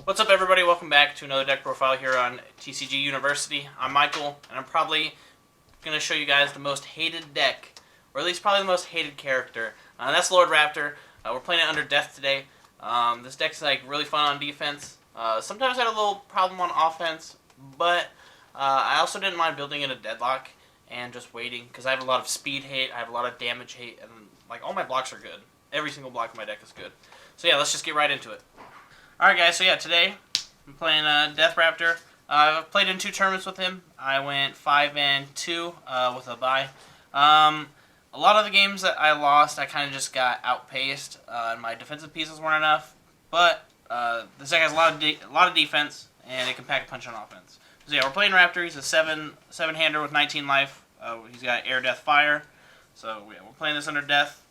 What's up, everybody? Welcome back to another deck profile here on TCGU University. I'm Michael, and I'm probably going to show you guys the most hated deck, or at least probably the most hated character. That's Lord Raptor. We're playing it under Death today. This deck's like really fun on defense. Sometimes I had a little problem on offense, but I also didn't mind building in a deadlock and just waiting, because I have a lot of speed hate, I have a lot of damage hate, and like all my blocks are good. Every single block in my deck is good. So yeah, let's just get right into it. Alright guys, so yeah, today I'm playing Death Raptor. I've played in 2 tournaments with him. I went 5-2 with a bye. A lot of the games that I lost, I kind of just got outpaced, and my defensive pieces weren't enough. But this deck has a lot of defense, and it can pack a punch on offense. So yeah, we're playing Raptor. He's a 7-hander with 19 life. He's got Air, Death, Fire. So yeah, we're playing this under Death.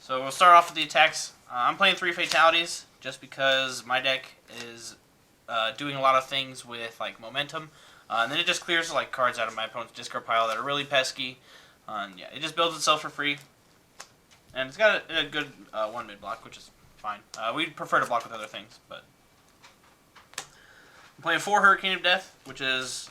So we'll start off with the attacks. I'm playing 3 Fatalities, just because my deck is doing a lot of things with like momentum, and then it just clears like cards out of my opponent's discard pile that are really pesky. Yeah, it just builds itself for free, and it's got a good 1 mid block, which is fine. We'd prefer to block with other things, but I'm playing 4 Hurricane of Death, which is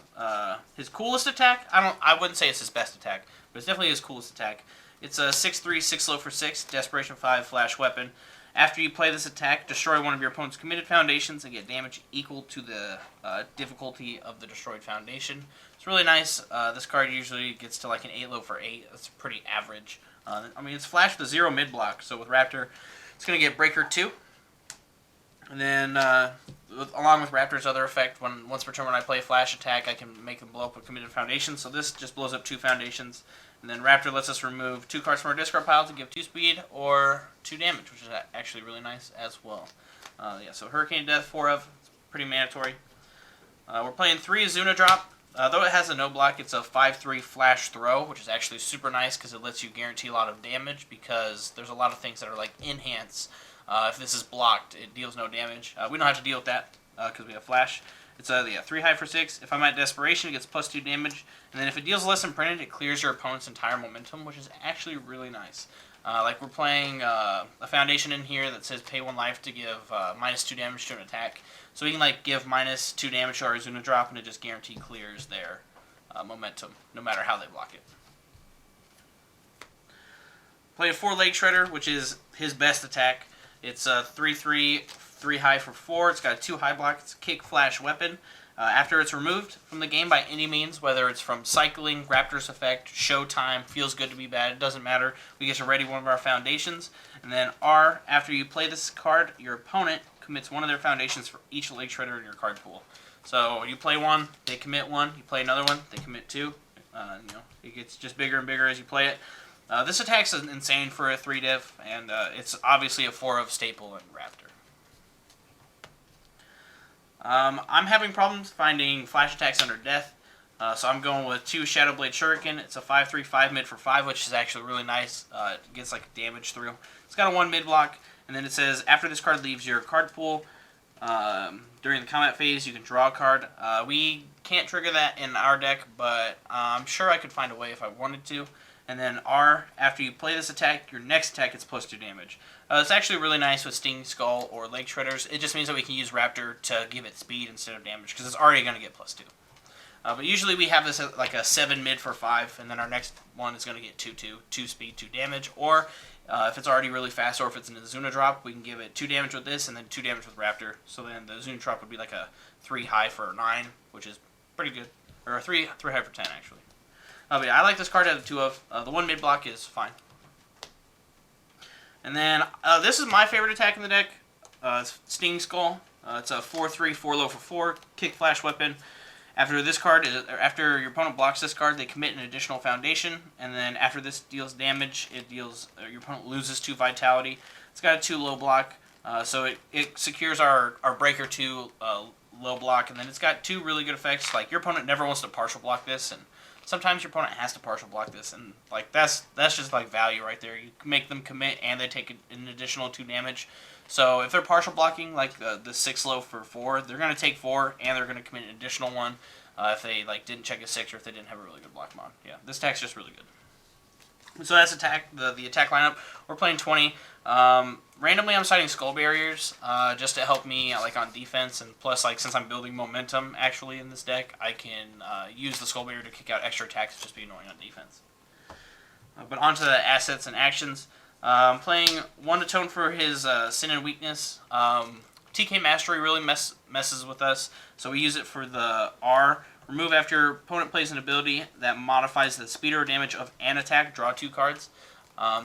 his coolest attack. I wouldn't say it's his best attack, but it's definitely his coolest attack. It's a 6/3, 6 slow for 6, Desperation 5, Flash Weapon. After you play this attack, destroy one of your opponent's committed foundations and get damage equal to the difficulty of the destroyed foundation. It's really nice. This card usually gets to like an 8 low for 8. That's pretty average. I mean, it's Flash with a 0 mid block, so with Raptor, it's going to get Breaker 2. And then, along with Raptor's other effect, once per turn when I play a Flash attack, I can make them blow up with committed foundations. So this just blows up 2 foundations. And then Raptor lets us remove 2 cards from our discard pile to give 2 speed or 2 damage, which is actually really nice as well. Yeah, so Hurricane Death, 4 of, it's pretty mandatory. We're playing 3 Azuna Drop. Though it has a no block, it's a 5/3 Flash Throw, which is actually super nice because it lets you guarantee a lot of damage, because there's a lot of things that are like Enhance. If this is blocked, it deals no damage. We don't have to deal with that because we have Flash. It's a 3 high for 6. If I'm at Desperation, it gets +2 damage. And then if it deals less than printed, it clears your opponent's entire momentum, which is actually really nice. Like we're playing a foundation in here that says pay 1 life to give -2 damage to an attack. So we can like give -2 damage to our Azuna Drop, and it just guarantee clears their momentum, no matter how they block it. Play a 4 Leg Shredder, which is his best attack. It's a 3/3, 3 high for 4. It's got a 2 high block. It's a Kick Flash Weapon. After it's removed from the game by any means, whether it's from cycling, Raptor's effect, showtime, feels good to be bad, it doesn't matter. We get to ready one of our foundations. And then R, after you play this card, your opponent commits 1 of their foundations for each Leg Shredder in your card pool. So you play 1, they commit 1. You play another one, they commit 2. You know, it gets just bigger and bigger as you play it. This attack's insane for a 3 div, and it's obviously a 4 of staple in Raptor. I'm having problems finding Flash attacks under Death, so I'm going with 2 Shadowblade Shuriken. It's a 5/3, 5 mid for 5, which is actually really nice. It gets like damage through. It's got a 1 mid block, and then it says after this card leaves your card pool, during the combat phase, you can draw a card. We can't trigger that in our deck, but I'm sure I could find a way if I wanted to. And then R, after you play this attack, your next attack gets +2 damage. It's actually really nice with Stinging Skull or Leg Shredders. It just means that we can use Raptor to give it speed instead of damage, because it's already going to get +2. But usually we have this at like a 7 mid for 5, and then our next one is going to get 2 speed, 2 damage. Or if it's already really fast, or if it's an Azuna Drop, we can give it 2 damage with this and then 2 damage with Raptor. So then the Azuna Drop would be like a 3 high for 9, which is pretty good. Or a 3 high for 10, actually. But yeah, I like this card out of 2 of. The 1 mid block is fine. And then this is my favorite attack in the deck. It's Stinging Skull. It's a 4/3, 4 low for 4, Kick Flash Weapon. After this card, after your opponent blocks this card, they commit an additional foundation, and then after this deals damage, your opponent loses 2 vitality. It's got a 2 low block, so it secures our Breaker 2 low block, and then it's got 2 really good effects. Like your opponent never wants to partial block this, and sometimes your opponent has to partial block this, and like that's just like value right there. You make them commit, and they take an additional 2 damage. So if they're partial blocking, like the 6 low for 4, they're going to take 4, and they're going to commit an additional 1 if they like didn't check a 6 or if they didn't have a really good block mod. Yeah, this attack's just really good. So that's the attack lineup. We're playing 20. Randomly, I'm citing Skull Barriers just to help me like on defense, and plus, like since I'm building momentum actually in this deck, I can use the Skull Barrier to kick out extra attacks, just be annoying on defense. But onto the assets and actions. I'm playing 1 Atone for his Sin and Weakness. TK Mastery really messes with us, so we use it for the R. Remove after your opponent plays an ability that modifies the speed or damage of an attack. Draw 2 cards.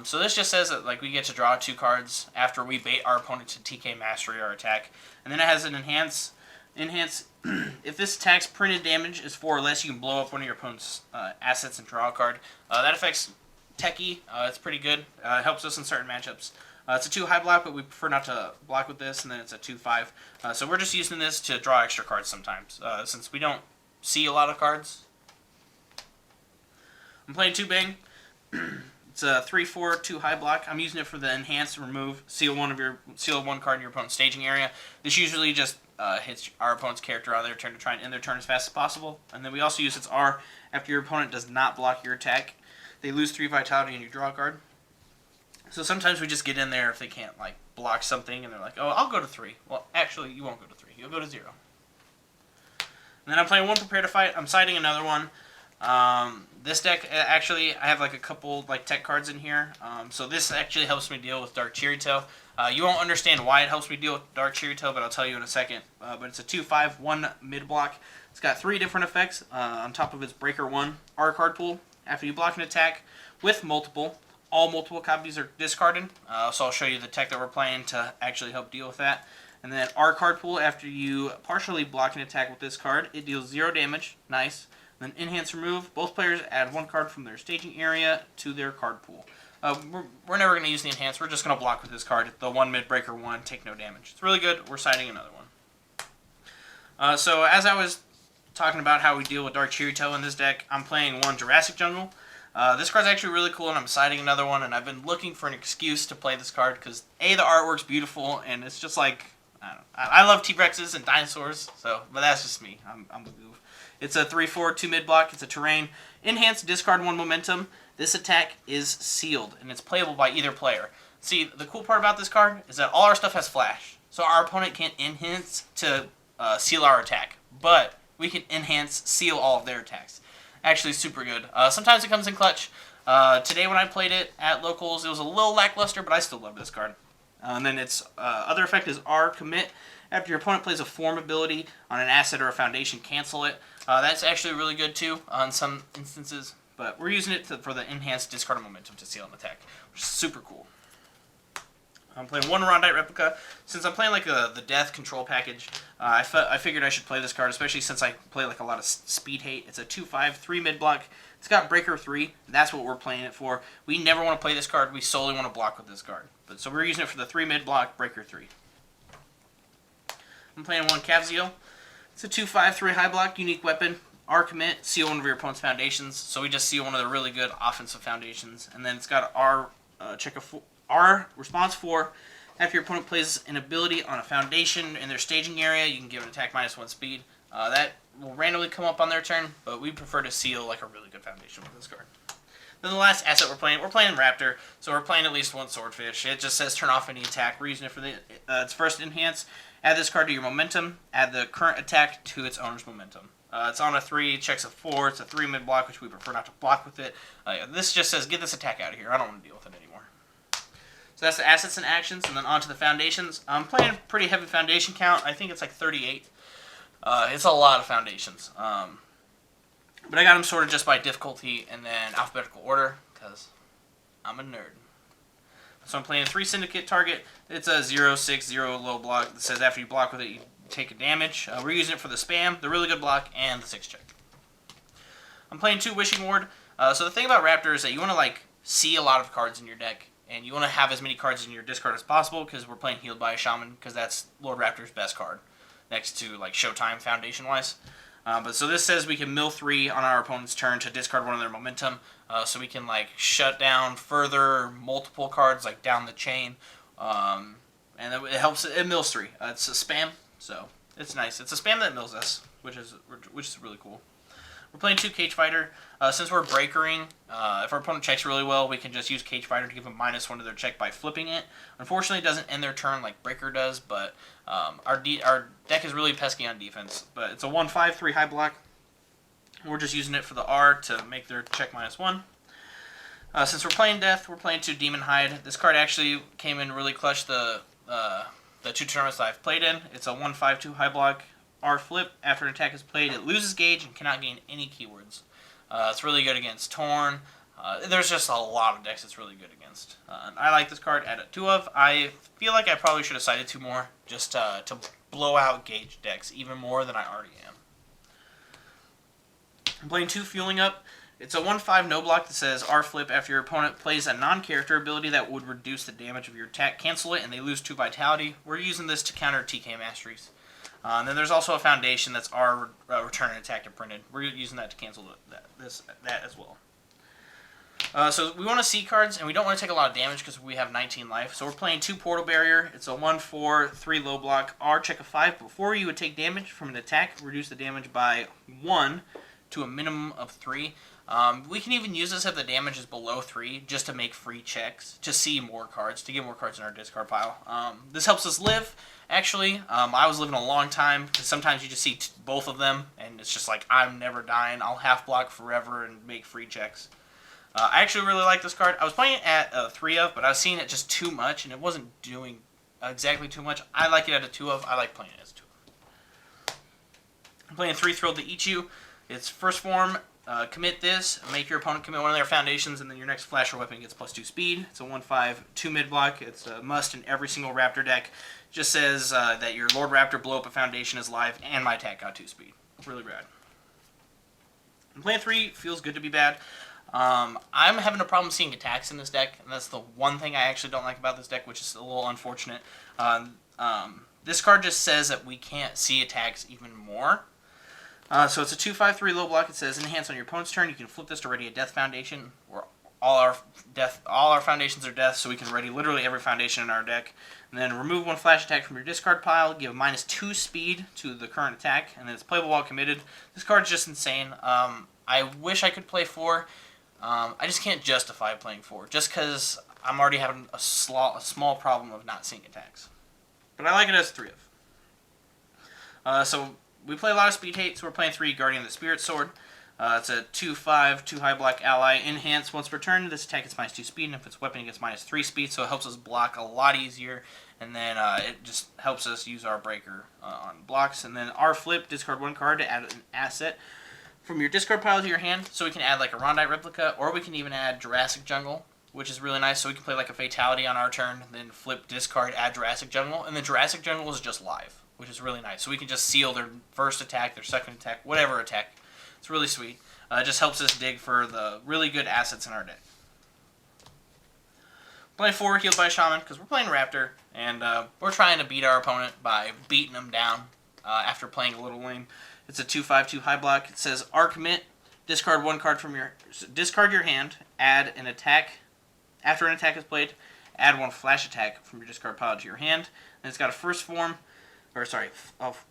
So this just says that like we get to draw 2 cards after we bait our opponent to TK Mastery or attack, and then it has an enhance. If this attack's printed damage is 4 or less, you can blow up one of your opponent's assets and draw a card. That affects Techie. It's pretty good. It helps us in certain matchups. It's a 2 high block, but we prefer not to block with this, and then it's a 2/5. So we're just using this to draw extra cards sometimes, since we don't see a lot of cards. I'm playing 2 Bang. It's a 3/4 2 high block. I'm using it for the enhance, remove, seal one card in your opponent's staging area. This usually just hits our opponent's character on their turn to try and end their turn as fast as possible. And then we also use its R after your opponent does not block your attack. They lose 3 vitality and you draw a card. So sometimes we just get in there if they can't like block something and they're like, oh, I'll go to 3. Well, actually, you won't go to 3. You'll go to 0. And then I'm playing 1 Prepare to Fight. I'm siding another one. This deck, actually, I have like a couple like tech cards in here. So this actually helps me deal with Dark Cherrytail. You won't understand why it helps me deal with Dark Cherrytail, but I'll tell you in a second. But it's a 2/5, 1 mid block. It's got 3 different effects on top of its Breaker 1 R card pool. After you block an attack with multiple, all multiple copies are discarded. So I'll show you the tech that we're playing to actually help deal with that. And then R card pool, after you partially block an attack with this card, it deals 0 damage. Nice. Then enhance remove. Both players add 1 card from their staging area to their card pool. We're never going to use the enhance. We're just going to block with this card. The 1 mid breaker 1, take no damage. It's really good. We're siding another one. So as I was talking about how we deal with Dark Cherrytail in this deck, I'm playing 1 Jurassic Jungle. This card's actually really cool, and I'm siding another one, and I've been looking for an excuse to play this card because A, the artwork's beautiful, and it's just like, I love T-Rexes and dinosaurs, but that's just me. I'm a goof. It's a 3/4 2 mid block. It's a terrain. Enhance, discard 1 momentum. This attack is sealed, and it's playable by either player. See, the cool part about this card is that all our stuff has flash, so our opponent can't enhance to seal our attack, but we can enhance, seal all of their attacks. Actually, super good. Sometimes it comes in clutch. Today when I played it at locals, it was a little lackluster, but I still love this card. And then its other effect is R commit. After your opponent plays a form ability on an asset or a foundation, cancel it. That's actually really good too on some instances, but we're using it for the enhanced discard of momentum to seal an attack, which is super cool. I'm playing 1 Rondite Replica. Since I'm playing like the Death Control package, I figured I should play this card, especially since I play like a lot of Speed Hate. It's a 2/5, 3 mid block. It's got Breaker 3. That's what we're playing it for. We never want to play this card. We solely want to block with this card. So we're using it for the 3 mid block, Breaker 3. I'm playing 1 Cavzio. It's a 2/5, 3 high block, unique weapon. R commit, seal one of your opponent's foundations. So we just seal one of the really good offensive foundations. And then it's got R R response 4. After your opponent plays an ability on a foundation in their staging area, you can give an attack -1 speed. That will randomly come up on their turn, but we prefer to seal like a really good foundation with this card. Then the last asset we're playing Raptor, so we're playing at least 1 Swordfish. It just says turn off any attack. We're using it for its first enhance. Add this card to your momentum. Add the current attack to its owner's momentum. It's on a 3, checks a 4. It's a 3 mid block, which we prefer not to block with it. This just says get this attack out of here. I don't want to deal with it anymore. So that's the assets and actions, and then on to the foundations. I'm playing a pretty heavy foundation count. I think it's like 38. It's a lot of foundations. But I got them sorted just by difficulty and then alphabetical order, because I'm a nerd. So I'm playing a 3 Syndicate target. It's a 0/6/0 low block that says after you block with it, you take a damage. We're using it for the spam, the really good block, and the 6 check. I'm playing 2 Wishing Ward. So the thing about Raptor is that you want to like see a lot of cards in your deck, and you want to have as many cards in your discard as possible, because we're playing Healed by a Shaman, because that's Lord Raptor's best card, next to like Showtime foundation-wise. But so this says we can mill 3 on our opponent's turn to discard 1 of their momentum, so we can like shut down further multiple cards like down the chain, and it helps. It mills 3. It's a spam, so it's nice. It's a spam that mills us, which is really cool. We're playing 2 Cage Fighter. Since we're breakering, if our opponent checks really well, we can just use Cage Fighter to give them -1 to their check by flipping it. Unfortunately, it doesn't end their turn like Breaker does, but our deck is really pesky on defense. But it's a 1/5/3 high block. We're just using it for the R to make their check -1. Since we're playing Death, we're playing 2 Demon Hide. This card actually came in really clutch the 2 tournaments that I've played in. It's a 1/5/2 high block R flip. After an attack is played, it loses gauge and cannot gain any keywords. It's really good against Torn. There's just a lot of decks it's really good against. I like this card at a 2 of. I feel like I probably should have cited 2 more just to blow out gauge decks even more than I already am. I'm playing 2 Fueling Up. It's a 1/5 no block that says R flip. After your opponent plays a non-character ability that would reduce the damage of your attack, cancel it, and they lose 2 vitality. We're using this to counter TK Masteries. And then there's also a Foundation that's our return and attack imprinted. We're using that to cancel that as well. So we want to see cards, and we don't want to take a lot of damage because we have 19 life. So we're playing 2 Portal Barrier. It's a 1/4/3 low block R, check a 5. Before you would take damage from an attack, reduce the damage by 1 to a minimum of 3. We can even use this if the damage is below 3, just to make free checks, to see more cards, to get more cards in our discard pile. This helps us live, actually. I was living a long time, because sometimes you just see both of them, and it's just like, I'm never dying, I'll half block forever and make free checks. I actually really like this card. I was playing it at 3 of, but I was seeing it just too much, and it wasn't doing exactly too much. I like it at a 2 of. I like playing it as 2 of. I'm playing 3 Thrilled to Eat You. It's first form. Commit this, make your opponent commit one of their foundations, and then your next flasher weapon gets +2 speed. It's a 1/5/2 mid block. It's a must in every single Raptor deck. It just says that your Lord Raptor blow up a foundation is live, and my attack got 2 speed. Really rad. I'm playing 3 Feels Good to Be Bad. I'm having a problem seeing attacks in this deck, and that's the one thing I actually don't like about this deck, which is a little unfortunate. This card just says that we can't see attacks even more. So it's a 2/5/3 low block. It says enhance on your opponent's turn. You can flip this to ready a death foundation. All our foundations are death, so we can ready literally every foundation in our deck. And then remove 1 flash attack from your discard pile. Give -2 speed to the current attack, and then it's playable while committed. This card's just insane. I wish I could play 4. I just can't justify playing 4, just because I'm already having a small problem of not seeing attacks. But I like it as 3 of. So we play a lot of speed hate, so we're playing 3 Guardian of the Spirit Sword. It's a 2/5/2 high block ally. Enhance once per turn. This attack gets -2 speed, and if it's weapon, it gets -3 speed, so it helps us block a lot easier. And then it just helps us use our breaker on blocks. And then our flip, discard 1 card to add an asset from your discard pile to your hand. So we can add like a Rondite replica, or we can even add Jurassic Jungle, which is really nice. So we can play like a Fatality on our turn, then flip, discard, add Jurassic Jungle, and the Jurassic Jungle is just live, which is really nice. So we can just seal their first attack, their second attack, whatever attack. It's really sweet. It just helps us dig for the really good assets in our deck. Playing 4 Healed by a Shaman, because we're playing Raptor, and we're trying to beat our opponent by beating them down after playing a little lame. It's a 2/5/2 high block. It says R commit, discard 1 card from discard your hand, add an attack. After an attack is played, add 1 flash attack from your discard pile to your hand. And it's got a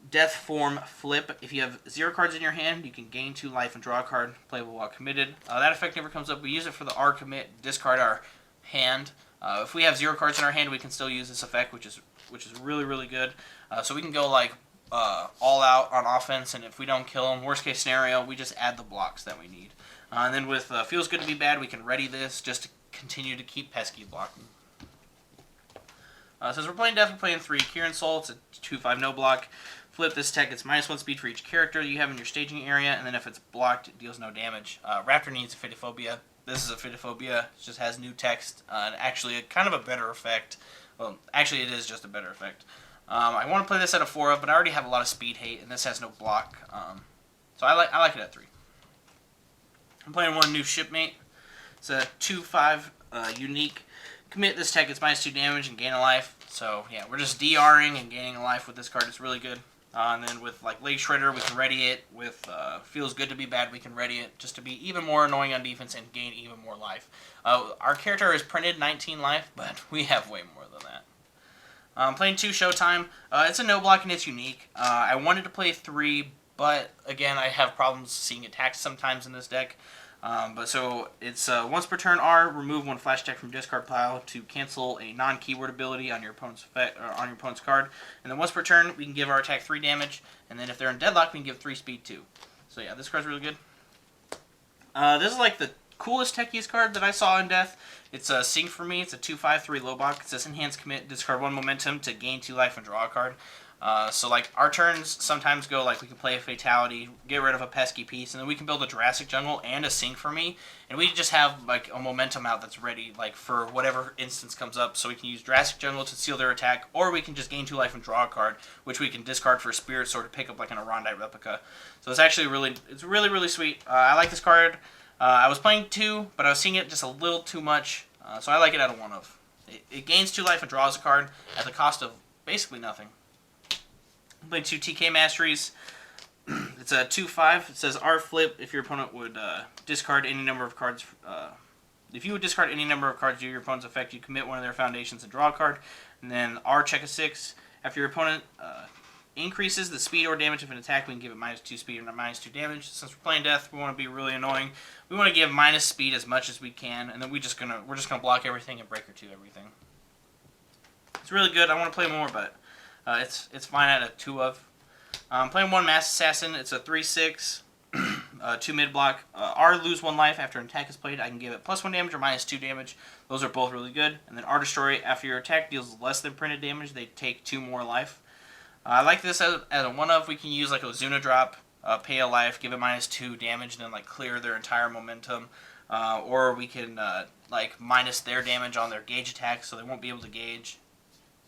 death form flip. If you have 0 cards in your hand, you can gain 2 life and draw a card, playable while committed. That effect never comes up. We use it for the R commit, discard our hand. If we have 0 cards in our hand, we can still use this effect, which is really, really good. So we can go like all out on offense, and if we don't kill them, worst case scenario, we just add the blocks that we need. And then with Feels Good to Be Bad, we can ready this just to continue to keep pesky blocking. Since we're playing Death, we're playing 3 Kieran Soul. It's a 2/5 no block. Flip this tech, it's -1 speed for each character you have in your staging area, and then if it's blocked, it deals no damage. Raptor needs a Phytophobia. This is a Phytophobia. It just has new text, and actually kind of a better effect. Well, actually it is just a better effect. I want to play this at a 4 of, but I already have a lot of speed hate, and this has no block. So I like it at 3. I'm playing 1 new Shipmate. It's a 2/5 unique. Commit this tech, it's -2 damage and gain a life. So yeah, we're just DRing and gaining a life with this card. It's really good. And then with like Leg Shredder, we can ready it. With Feels Good to Be Bad, we can ready it just to be even more annoying on defense and gain even more life. Our character is printed 19 life, but we have way more than that. Playing 2 Showtime. It's a no block and it's unique. I wanted to play 3 but again, I have problems seeing attacks sometimes in this deck. But so it's once per turn R, remove one flash deck from discard pile to cancel a non-keyword ability on your opponent's effect, or on your opponent's card. And then once per turn, we can give our attack 3 damage, and then if they're in deadlock, we can give 3 speed too. So yeah, this card's really good. This is like the coolest techiest card that I saw in Death. It's a Sing for Me. It's a 2/5/3 low block. It says enhance commit, discard 1 momentum to gain 2 life and draw a card. So like our turns sometimes go like we can play a Fatality, get rid of a pesky piece, and then we can build a Jurassic Jungle and a Sing for Me, and we just have like a momentum out that's ready like for whatever instance comes up. So we can use Jurassic Jungle to seal their attack, or we can just gain 2 life and draw a card, which we can discard for a Spirit Sword to pick up like an Arondite replica. So it's actually really sweet. I like this card. I was playing 2, but I was seeing it just a little too much, so I like it at a 1 of. It gains 2 life and draws a card at the cost of basically nothing. I'm playing 2 TK Masteries. It's a 2/5. It says R flip if your opponent would discard any number of cards. If you would discard any number of cards due to your opponent's effect, you commit one of their foundations and draw a card. And then R check a 6. After your opponent increases the speed or damage of an attack, we can give it -2 speed and -2 damage. Since we're playing Death, we want to be really annoying. We want to give -, speed as much as we can, and then we're just gonna block everything and breaker 2 everything. It's really good. I want to play more, but it's fine at a 2 of. I'm playing 1 Mass Assassin. It's a 3/6, 2 mid block. R lose 1 life after an attack is played. I can give it +1 damage or -2 damage. Those are both really good. And then R destroy after your attack deals less than printed damage. They take 2 more life. I like this as a 1 of. We can use like a Ozuna drop, pay a life, give it -2 damage, and then like clear their entire momentum. Or we can like minus their damage on their gauge attack, so they won't be able to gauge.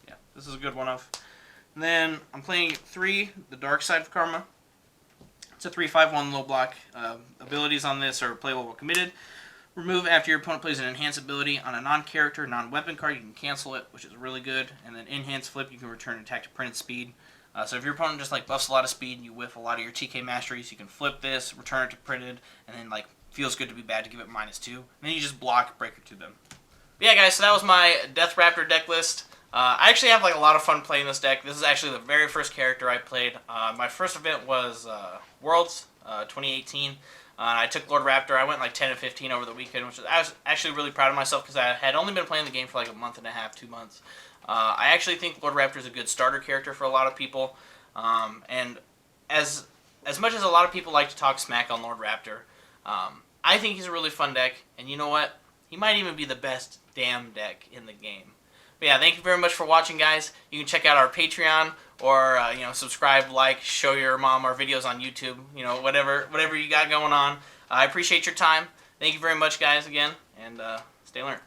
Yeah, this is a good 1 of. And then I'm playing 3, the Dark Side of Karma. It's a 3/5/1 low block. Abilities on this are playable while committed. Remove after your opponent plays an enhance ability on a non-character, non-weapon card. You can cancel it, which is really good. And then enhance flip, you can return attack to printed speed. So if your opponent just like buffs a lot of speed and you whiff a lot of your TK Masteries, you can flip this, return it to printed, and then like feels good to be bad to give it -2. And then you just block breaker to them. But yeah, guys, so that was my Death Raptor deck list. I actually have like a lot of fun playing this deck. This is actually the very first character I played. My first event was Worlds 2018. I took Lord Raptor. I went like 10-15 over the weekend, which I was actually really proud of myself because I had only been playing the game for like a month and a half, 2 months. I actually think Lord Raptor is a good starter character for a lot of people. And as much as a lot of people like to talk smack on Lord Raptor, I think he's a really fun deck. And you know what? He might even be the best damn deck in the game. But yeah, thank you very much for watching, guys. You can check out our Patreon or subscribe, like, show your mom our videos on YouTube. Whatever you got going on. I appreciate your time. Thank you very much, guys, again, and stay learned.